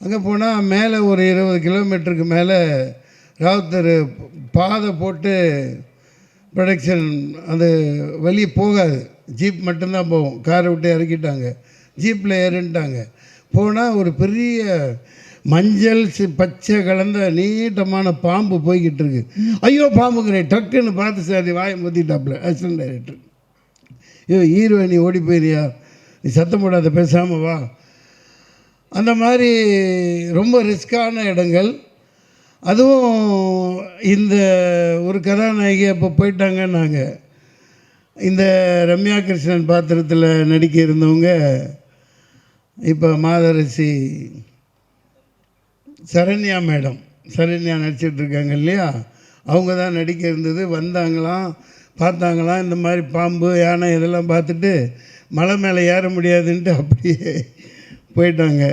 அங்கே போனால் மேலே ஒரு 20 கிலோமீட்டருக்கு மேலே ராவுத்தர் பாதை போட்டு ப்ரொடக்ஷன் அது வெளியே போகாது, ஜீப் மட்டும்தான் போகும். காரை விட்டு இறக்கிட்டாங்க, ஜீப்பில் ஏறிட்டாங்க. போனால் ஒரு பெரிய மஞ்சள் பச்சை கலந்த நீட்டமான பாம்பு போய்கிட்டு இருக்கு. ஐயோ பாம்புங்கிறேன், டக்குன்னு பார்த்து சார் வாயை முத்திட்டாப்புல அசிஸ்டன்ட் டைரக்டர். ஐயோ ஹீரோயினி ஓடி போயிரியா, நீ சத்தம் போடாத பேசாமல் வா. அந்த மாதிரி ரொம்ப ரிஸ்கான இடங்கள். அதுவும் இந்த ஒரு கதாநாயகி அப்போ போயிட்டாங்கன்னாங்க. இந்த ரம்யா கிருஷ்ணன் பாத்திரத்தில் நடிக்க இருந்தவங்க இப்போ மாதரசி சரண்யா மேடம், சரண்யா நடிச்சிட்ருக்காங்க இல்லையா, அவங்க தான் நடிக்க இருந்தது. வந்தாங்களாம், பார்த்தாங்களாம் இந்த மாதிரி பாம்பு யானை இதெல்லாம் பார்த்துட்டு மலை மேலே ஏற முடியாதுன்ட்டு அப்படியே போயிட்டாங்க.